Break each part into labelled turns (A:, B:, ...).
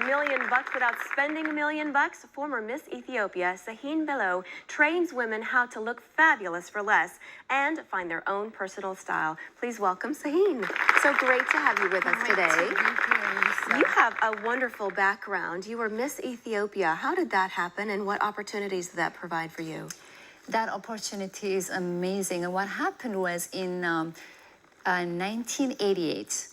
A: million bucks without spending $1 million? Former Miss Ethiopia, Sehin Belew, trains women how to look fabulous for less and find their own personal style. Please welcome Sehin. So great to have you with us today. You have a wonderful background. You were Miss Ethiopia. How did that happen, and what opportunities did that provide for you?
B: That opportunity is amazing. And what happened was in 1988,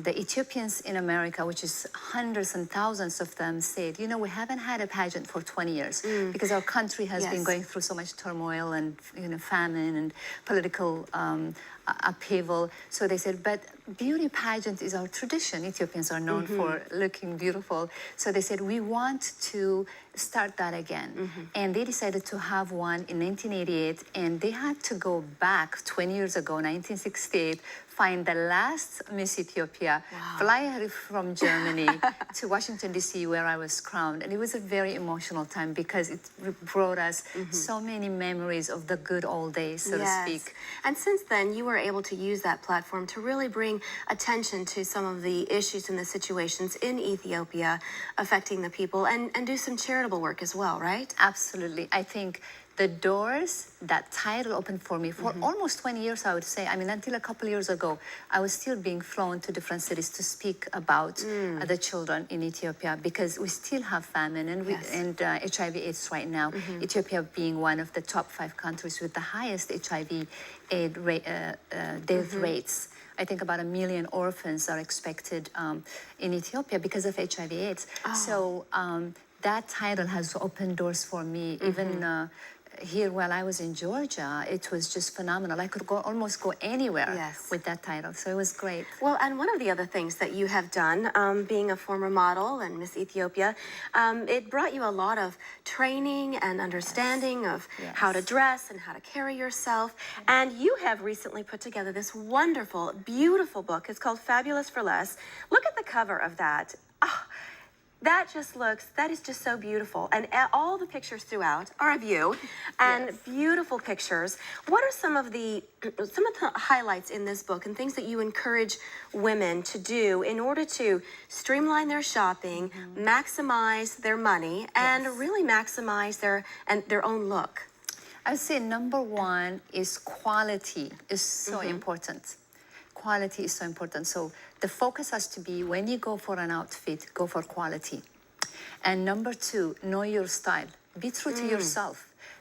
B: the Ethiopians in America, which is hundreds and thousands of them, said, you know, we haven't had a pageant for 20 years because our country has been going through so much turmoil and, you know, famine and political upheaval. So they said, but beauty pageant is our tradition. Ethiopians are known for looking beautiful. So they said, we want to start that again. And they decided to have one in 1988, and they had to go back 20 years ago, 1968, find the last Miss Ethiopia, fly from Germany to Washington, D.C., where I was crowned. And it was a very emotional time because it brought us so many memories of the good old days, so to speak.
A: And since then, you were able to use that platform to really bring attention to some of the issues and the situations in Ethiopia affecting the people, and do some charitable work as well, right?
B: Absolutely. I think the doors that title opened for me for almost 20 years, I would say. I mean, until a couple years ago, I was still being flown to different cities to speak about the children in Ethiopia, because we still have famine and HIV/AIDS right now. Ethiopia being one of the top 5 countries with the highest HIV/AIDS death rates. I think about 1 million orphans are expected in Ethiopia because of HIV/AIDS. So that title has opened doors for me. Even here, while I was in Georgia, it was just phenomenal. I could almost go anywhere with that title, so it was great.
A: Well, and one of the other things that you have done, being a former model and Miss Ethiopia, it brought you a lot of training and understanding of how to dress and how to carry yourself. And you have recently put together this wonderful, beautiful book. It's called Fabulous for Less. Look at the cover of that. That is just so beautiful. And all the pictures throughout are of you, and beautiful pictures. What are some of the highlights in this book and things that you encourage women to do in order to streamline their shopping, maximize their money, and really maximize their own look?
B: I would say number one is quality is so important. Quality is so important. So the focus has to be, when you go for an outfit, go for quality. And number 2, know your style. Be true to yourself.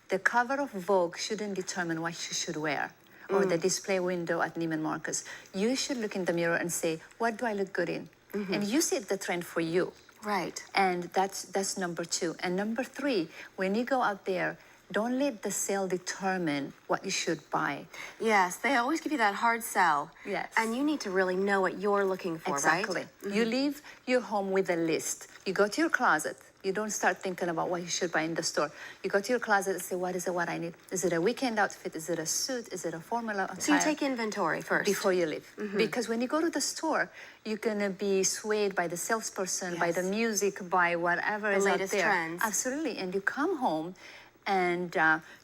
B: The cover of Vogue shouldn't determine what you should wear, or the display window at Neiman Marcus. You should look in the mirror and say, what do I look good in? And you set the trend for you.
A: Right.
B: And that's number 2. And number 3, when you go out there, don't let the sale determine what you should buy.
A: Yes, they always give you that hard sell.
B: Yes.
A: And you need to really know what you're looking for, right?
B: Exactly. You leave your home with a list. You go to your closet. You don't start thinking about what you should buy in the store. You go to your closet and say, what is it what I need? Is it a weekend outfit? Is it a suit? Is it a formal attire?
A: So you take inventory first.
B: Before you leave. Because when you go to the store, you're going to be swayed by the salesperson, by the music, by whatever is out there.
A: Trends.
B: Absolutely. And you come home, and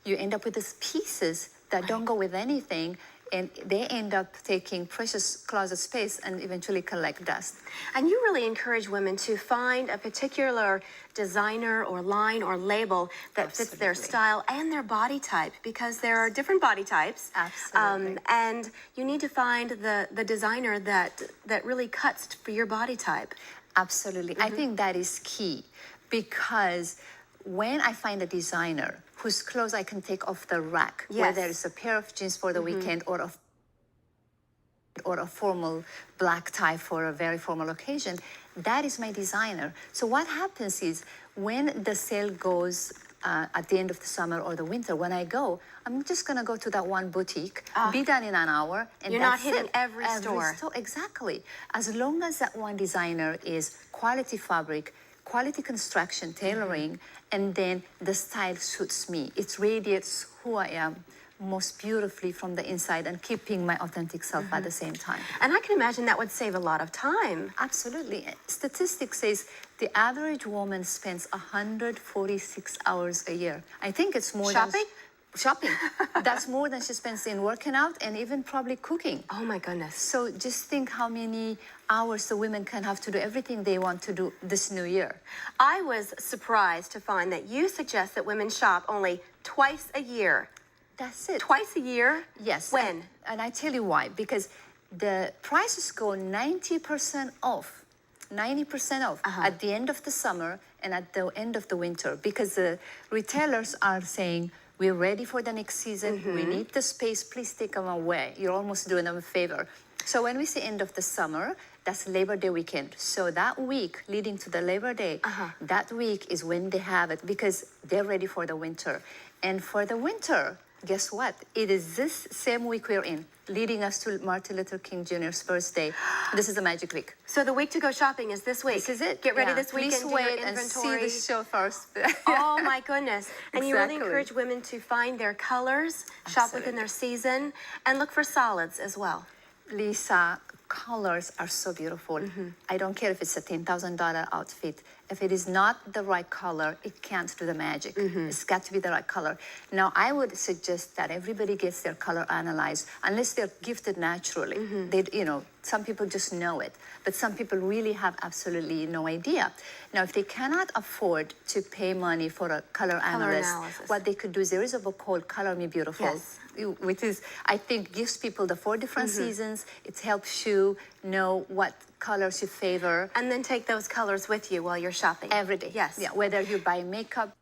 B: you end up with these pieces that don't go with anything, and they end up taking precious closet space and eventually collect dust.
A: And you really encourage women to find a particular designer or line or label that fits their style and their body type, because there are different body types.
B: Absolutely.
A: And you need to find the designer that really cuts for your body type.
B: Absolutely. I think that is key, because when I find a designer whose clothes I can take off the rack, whether it's a pair of jeans for the weekend or a formal black tie for a very formal occasion, that is my designer. So what happens is, when the sale goes at the end of the summer or the winter, when I go, I'm just going to go to that one boutique, be done in an hour, and
A: you're not hitting every store.
B: Exactly. As long as that one designer is quality fabric, quality construction, tailoring, and then the style suits me. It radiates who I am most beautifully from the inside, and keeping my authentic self at the same time.
A: And I can imagine that would save a lot of time.
B: Absolutely. Statistics says the average woman spends 146 hours a year. I think it's more
A: shopping?
B: shopping. That's more than she spends in working out and even probably cooking.
A: Oh my goodness.
B: So just think how many hours the women can have to do everything they want to do this new year.
A: I was surprised to find that you suggest that women shop only twice a year.
B: That's it.
A: Twice a year?
B: Yes.
A: When?
B: And I tell you why. Because the prices go 90% off. 90% off at the end of the summer and at the end of the winter. Because the retailers are saying, we're ready for the next season. We need the space. Please take them away. You're almost doing them a favor. So when we say end of the summer, that's Labor Day weekend. So that week leading to the Labor Day, that week is when they have it because they're ready for the winter. And for the winter, guess what? It is this same week we're in, leading us to Martin Luther King Jr.'s birthday. This is the magic week.
A: So the week to go shopping is this week.
B: This is it.
A: Get ready this weekend.
B: Please
A: Do your
B: wait and
A: inventory.
B: see the show first.
A: Oh my goodness. And you really
B: Exactly.
A: encourage women to find their colors, shop within their season, and look for solids as well.
B: Lisa, colors are so beautiful. I don't care if it's a $10,000 outfit. If it is not the right color, it can't do the magic. It's got to be the right color. Now, I would suggest that everybody gets their color analyzed, unless they're gifted naturally. They, you know, some people just know it, but some people really have absolutely no idea. Now, if they cannot afford to pay money for a color analyst, what they could do is there is a book called Color Me Beautiful.
A: Yes.
B: Which is, I think, gives people the 4 different seasons. It helps you know what colors you favor.
A: And then take those colors with you while you're shopping.
B: Every day.
A: Yes.
B: Yeah, whether you buy makeup,